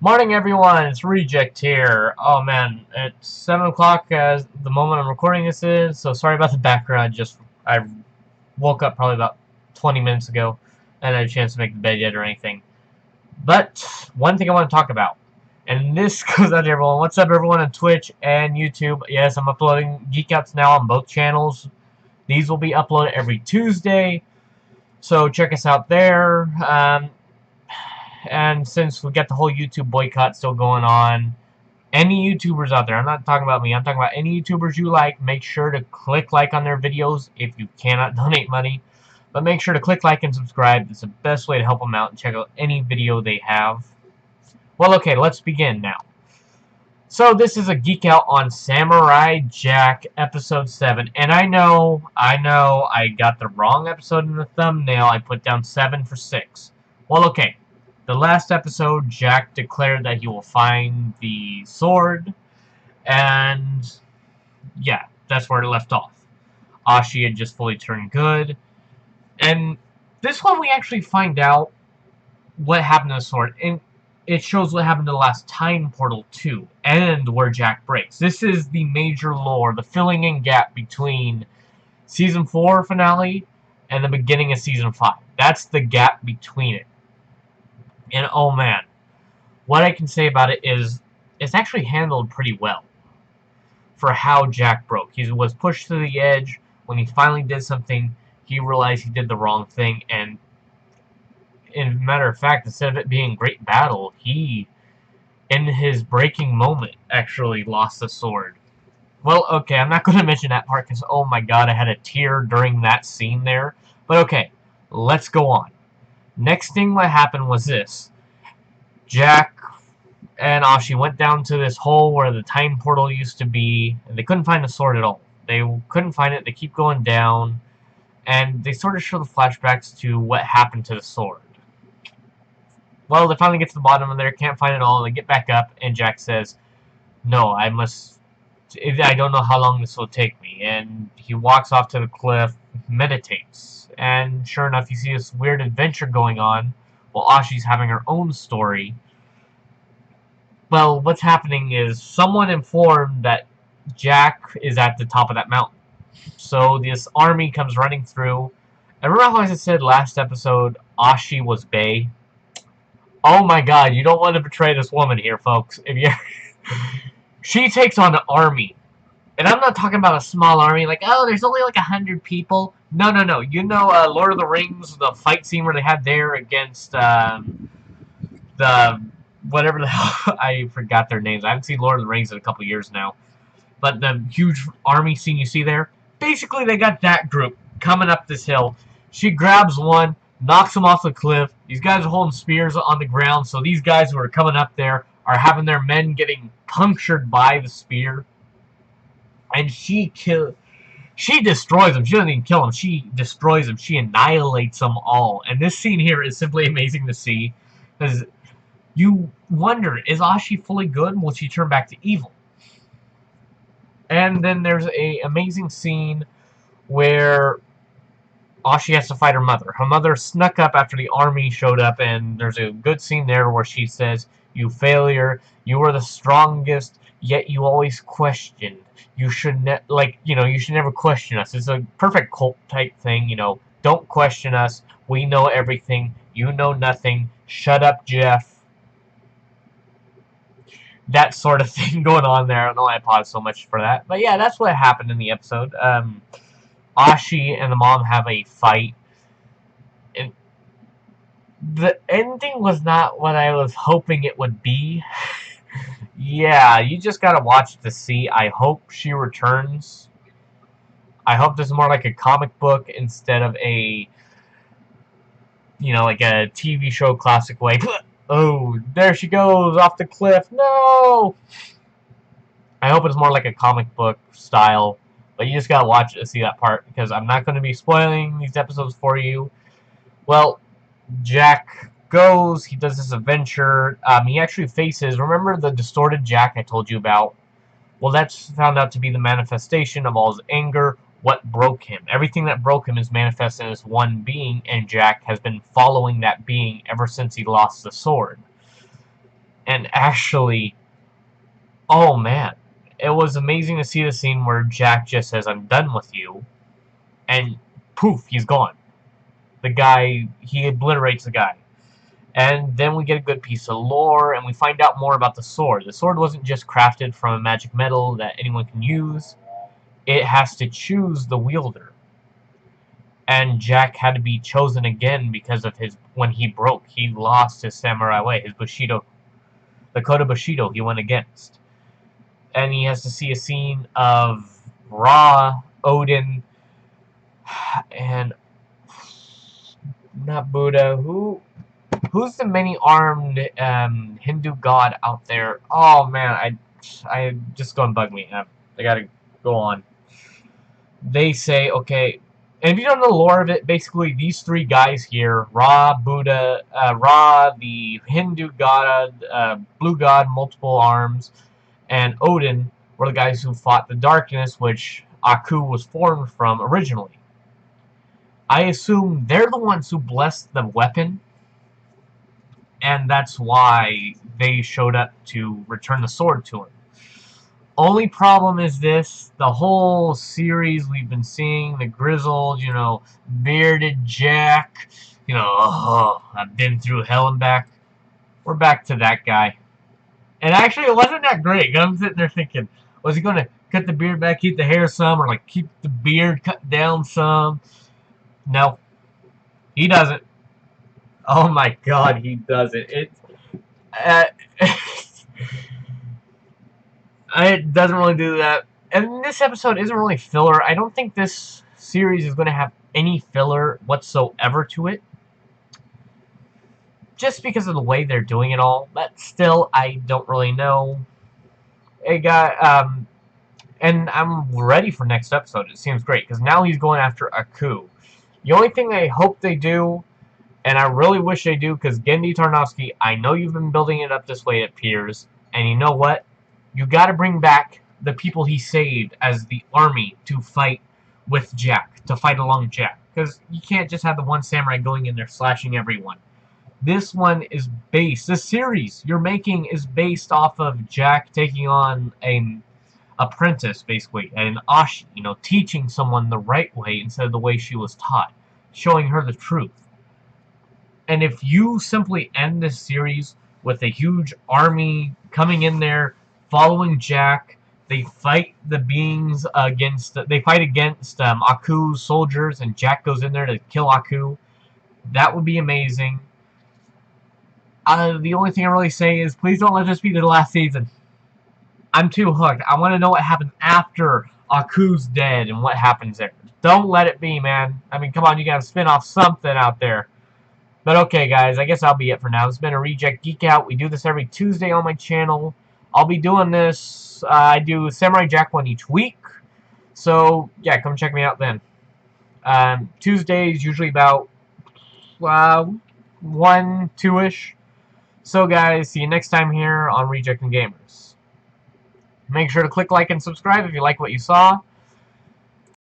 Morning, everyone. It's Reject here. Oh man, it's 7 o'clock as the moment I'm recording this is. So sorry about the background. I woke up probably about 20 minutes ago, and I had a chance to make the bed yet or anything. But one thing I want to talk about, and this goes out to everyone. What's up, everyone on Twitch and YouTube? Yes, I'm uploading Geek Outs now on both channels. These will be uploaded every Tuesday, so check us out there. And since we got the whole YouTube boycott still going on, any YouTubers out there, I'm not talking about me, I'm talking about any YouTubers you like, make sure to click like on their videos if you cannot donate money. But make sure to click like and subscribe. It's the best way to help them out and check out any video they have. Well, okay, let's begin now. So this is a geek out on Samurai Jack episode 7. And I know, I got the wrong episode in the thumbnail. I put down 7 for 6. Well, okay. The last episode, Jack declared that he will find the sword, and yeah, that's where it left off. Ashi had just fully turned good, and this one we actually find out what happened to the sword, and it shows what happened to the last time portal too, and where Jack breaks. This is the major lore, the filling in gap between Season 4 finale and the beginning of Season 5. That's the gap between it. And oh man, what I can say about it is it's actually handled pretty well for how Jack broke. He was pushed to the edge. When he finally did something, he realized he did the wrong thing, and in matter of fact, instead of it being a great battle, he, in his breaking moment, actually lost the sword. Well, okay, I'm not going to mention that part because, oh my god, I had a tear during that scene there. But okay, let's go on. Next thing what happened was this. Jack and Ashi went down to this hole where the time portal used to be, and they couldn't find the sword at all. They couldn't find it, they keep going down, and they sort of show the flashbacks to what happened to the sword. Well, they finally get to the bottom of there, can't find it all, they get back up, and Jack says, no, I don't know how long this will take me, and he walks off to the cliff, meditates, and sure enough, you see this weird adventure going on, while Ashi's having her own story. Well, what's happening is someone informed that Jack is at the top of that mountain. So this army comes running through. And remember how I said last episode, Ashi was Bae? Oh my god, you don't want to betray this woman here, folks. If you She takes on an army. And I'm not talking about a small army, like, oh, there's only like 100 people. No. You know Lord of the Rings, the fight scene where they had there against the whatever the hell, I forgot their names. I haven't seen Lord of the Rings in a couple years now. But the huge army scene you see there, basically they got that group coming up this hill. She grabs one, knocks him off the cliff. These guys are holding spears on the ground, so these guys who are coming up there are having their men getting punctured by the spear. And she destroys them. She doesn't even kill them. She destroys them. She annihilates them all. And this scene here is simply amazing to see, because you wonder, is Ashi fully good? Will she turn back to evil? And then there's an amazing scene where Ashi has to fight her mother. Her mother snuck up after the army showed up, and there's a good scene there where she says, "You failure, you were the strongest, yet you always questioned. You should you should never question us." It's a perfect cult type thing, don't question us. We know everything. You know nothing. Shut up, Jeff. That sort of thing going on there. I don't know why I paused so much for that. But yeah, that's what happened in the episode. Ashi and the mom have a fight. And the ending was not what I was hoping it would be. Yeah, you just gotta watch it to see. I hope she returns. I hope this is more like a comic book instead of a, like a TV show classic way. Oh, there she goes off the cliff. No! I hope it's more like a comic book style. But you just gotta watch it to see that part, because I'm not going to be spoiling these episodes for you. Well, Jack goes, he does this adventure. He actually faces, remember the distorted Jack I told you about? Well, that's found out to be the manifestation of all his anger, what broke him. Everything that broke him is manifested as one being, and Jack has been following that being ever since he lost the sword. And actually, oh man, it was amazing to see the scene where Jack just says, "I'm done with you," and poof, he's gone. The guy, he obliterates the guy. And then we get a good piece of lore, and we find out more about the sword. The sword wasn't just crafted from a magic metal that anyone can use. It has to choose the wielder. And Jack had to be chosen again because of his, when he broke, he lost his samurai way, his Bushido, the code of Bushido he went against. And he has to see a scene of Ra, Odin, and not Buddha, who's the many-armed Hindu god out there? Oh man, I just gonna bug me. I gotta go on. They say, okay, and if you don't know the lore of it, basically these three guys here, Ra, Buddha, Ra, the Hindu god, blue god, multiple arms, and Odin were the guys who fought the darkness, which Aku was formed from originally. I assume they're the ones who blessed the weapon, and that's why they showed up to return the sword to him. Only problem is this: the whole series we've been seeing, the grizzled, bearded Jack, oh, I've been through hell and back. We're back to that guy. And actually, it wasn't that great. I'm sitting there thinking, was he going to cut the beard back, keep the hair some, or like keep the beard cut down some? No, he doesn't. Oh my god, he doesn't. Uh, it doesn't really do that. And this episode isn't really filler. I don't think this series is going to have any filler whatsoever to it. Just because of the way they're doing it all. But still, I don't really know. Hey, guy, and I'm ready for next episode. It seems great. Because now he's going after Aku. The only thing I hope they do, and I really wish they do, because Genndy Tartakovsky, I know you've been building it up this way, it appears. And you know what? You gotta bring back the people he saved as the army to fight with Jack, to fight along Jack. Because you can't just have the one samurai going in there slashing everyone. This one is based, the series you're making is based off of Jack taking on an apprentice, basically, an ashi, teaching someone the right way instead of the way she was taught, showing her the truth. And if you simply end this series with a huge army coming in there, following Jack, they fight the beings against, Aku's soldiers, and Jack goes in there to kill Aku, that would be amazing. The only thing I really say is, please don't let this be the last season. I'm too hooked. I want to know what happens after Aku's dead and what happens there. Don't let it be, man. I mean, come on, you gotta spin off something out there. But okay, guys, I guess that'll be it for now. It's been a Reject Geek Out. We do this every Tuesday on my channel. I'll be doing this. I do Samurai Jack one each week. So, yeah, come check me out then. Tuesdays, usually about 1, 2-ish. So, guys, see you next time here on Rejecting Gamers. Make sure to click like and subscribe if you like what you saw.